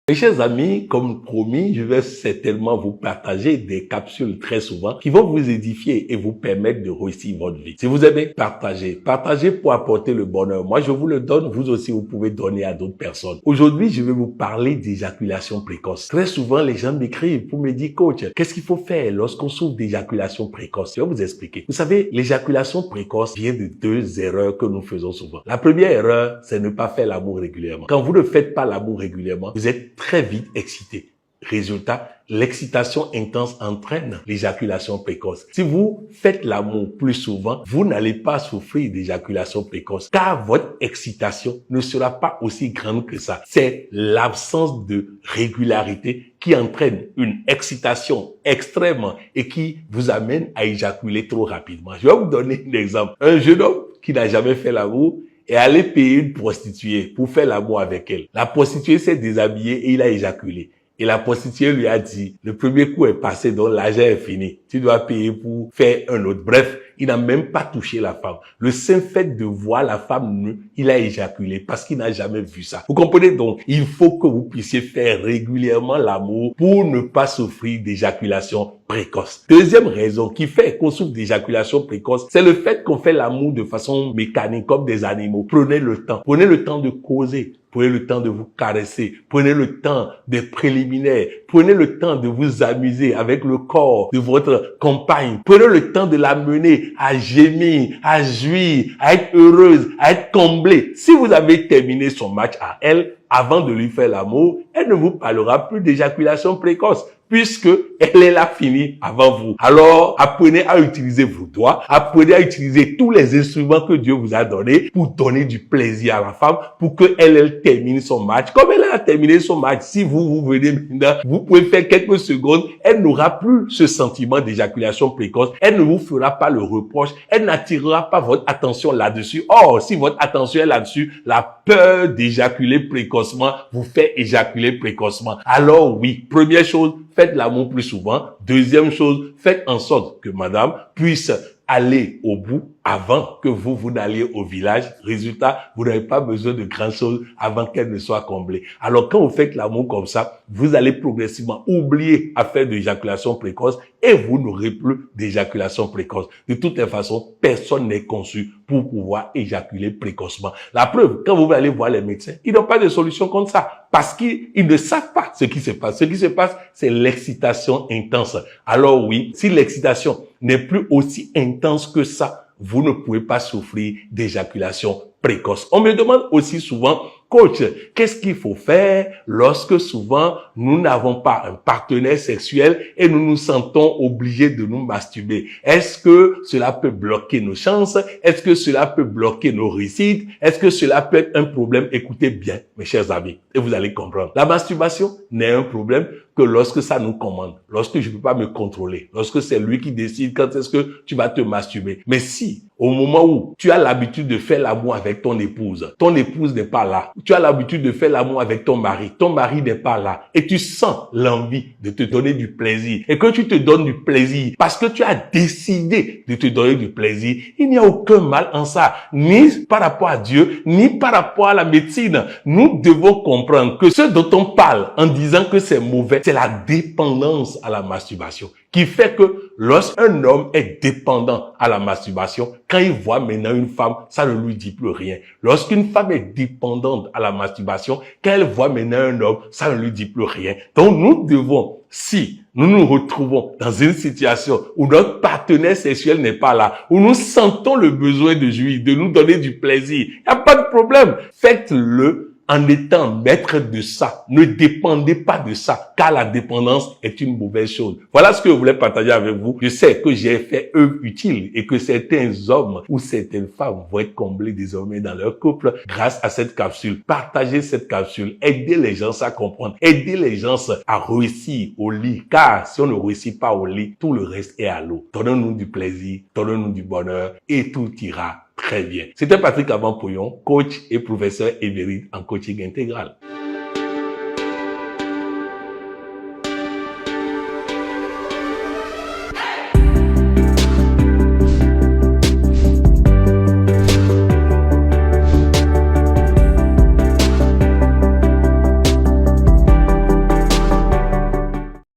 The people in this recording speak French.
Mes chers amis, comme promis, je vais certainement vous partager des capsules très souvent qui vont vous édifier et vous permettre de réussir votre vie. Si vous aimez, partagez pour apporter le bonheur. Moi, je vous le donne, vous aussi, vous pouvez donner à d'autres personnes. Aujourd'hui, je vais vous parler d'éjaculation précoce. Très souvent, les gens m'écrivent pour me dire, coach, qu'est-ce qu'il faut faire lorsqu'on souffre d'éjaculation précoce? Je vais vous expliquer. Vous savez, l'éjaculation précoce vient de deux erreurs que nous faisons souvent. La première erreur, c'est ne pas faire l'amour régulièrement. Quand vous ne faites pas l'amour régulièrement, vous êtes très vite excité. Résultat, l'excitation intense entraîne l'éjaculation précoce. Si vous faites l'amour plus souvent, vous n'allez pas souffrir d'éjaculation précoce car votre excitation ne sera pas aussi grande que ça. C'est l'absence de régularité qui entraîne une excitation extrême et qui vous amène à éjaculer trop rapidement. Je vais vous donner un exemple. Un jeune homme qui n'a jamais fait l'amour et aller payer une prostituée pour faire l'amour avec elle. La prostituée s'est déshabillée et il a éjaculé. Et la prostituée lui a dit, le premier coup est passé, donc l'argent est fini. Tu dois payer pour faire un autre. Bref, il n'a même pas touché la femme. Le simple fait de voir la femme nue, il a éjaculé parce qu'il n'a jamais vu ça. Vous comprenez donc? Il faut que vous puissiez faire régulièrement l'amour pour ne pas souffrir d'éjaculation précoce. Deuxième raison qui fait qu'on souffre d'éjaculation précoce, c'est le fait qu'on fait l'amour de façon mécanique comme des animaux. Prenez le temps. Prenez le temps de causer. Prenez le temps de vous caresser. Prenez le temps des préliminaires. Prenez le temps de vous amuser avec le corps de votre compagne. Prenez le temps de la mener à gémir, à jouir, à être heureuse, à être comblée. Si vous avez terminé son match à elle, avant de lui faire l'amour, elle ne vous parlera plus d'éjaculation précoce, puisque elle est là finie avant vous. Alors, apprenez à utiliser vos doigts, apprenez à utiliser tous les instruments que Dieu vous a donnés pour donner du plaisir à la femme, pour que elle termine son match. Comme elle a terminé son match, si vous venez maintenant, vous pouvez faire quelques secondes, elle n'aura plus ce sentiment d'éjaculation précoce, elle ne vous fera pas le reproche, elle n'attirera pas votre attention là-dessus. Or, si votre attention est là-dessus, la peur d'éjaculer précocement vous fait éjaculer précocement. Alors oui, première chose, faites l'amour plus souvent. Deuxième chose, faites en sorte que madame puisse aller au bout avant que vous n'alliez au village. Résultat, vous n'avez pas besoin de grand chose avant qu'elle ne soit comblée. Alors quand vous faites l'amour comme ça, vous allez progressivement oublier à faire de l'éjaculation précoce et vous n'aurez plus d'éjaculation précoce. De toutes les façons, personne n'est conçu pour pouvoir éjaculer précocement. La preuve, quand vous allez voir les médecins, ils n'ont pas de solution contre ça parce qu'ils ne savent pas ce qui se passe. Ce qui se passe, c'est l'excitation intense. Alors oui, si l'excitation n'est plus aussi intense que ça, vous ne pouvez pas souffrir d'éjaculation précoce. On me demande aussi souvent, coach, qu'est-ce qu'il faut faire lorsque souvent nous n'avons pas un partenaire sexuel et nous nous sentons obligés de nous masturber? Est-ce que cela peut bloquer nos chances? Est-ce que cela peut bloquer nos réussites? Est-ce que cela peut être un problème? Écoutez bien, mes chers amis, et vous allez comprendre. La masturbation n'est un problème que lorsque ça nous commande, lorsque je ne peux pas me contrôler, lorsque c'est lui qui décide quand est-ce que tu vas te masturber. Mais si, au moment où tu as l'habitude de faire l'amour avec ton épouse n'est pas là, tu as l'habitude de faire l'amour avec ton mari n'est pas là, et tu sens l'envie de te donner du plaisir, et que tu te donnes du plaisir parce que tu as décidé de te donner du plaisir, il n'y a aucun mal en ça, ni par rapport à Dieu, ni par rapport à la médecine. Nous devons comprendre que ce dont on parle en disant que c'est mauvais, c'est la dépendance à la masturbation qui fait que lorsqu'un homme est dépendant à la masturbation, quand il voit maintenant une femme, ça ne lui dit plus rien. Lorsqu'une femme est dépendante à la masturbation, quand elle voit maintenant un homme, ça ne lui dit plus rien. Donc nous devons, si nous nous retrouvons dans une situation où notre partenaire sexuel n'est pas là, où nous sentons le besoin de jouir, de nous donner du plaisir, il n'y a pas de problème. Faites-le en étant maître de ça. Ne dépendez pas de ça, car la dépendance est une mauvaise chose. Voilà ce que je voulais partager avec vous. Je sais que j'ai fait œuvre utile et que certains hommes ou certaines femmes vont être comblés désormais dans leur couple grâce à cette capsule. Partagez cette capsule. Aidez les gens à comprendre. Aidez les gens à réussir au lit, car si on ne réussit pas au lit, tout le reste est à l'eau. Donnez-nous du plaisir, donnez-nous du bonheur et tout ira très bien. C'était Patrick Avant-Pouillon, coach et professeur émérite en coaching intégral.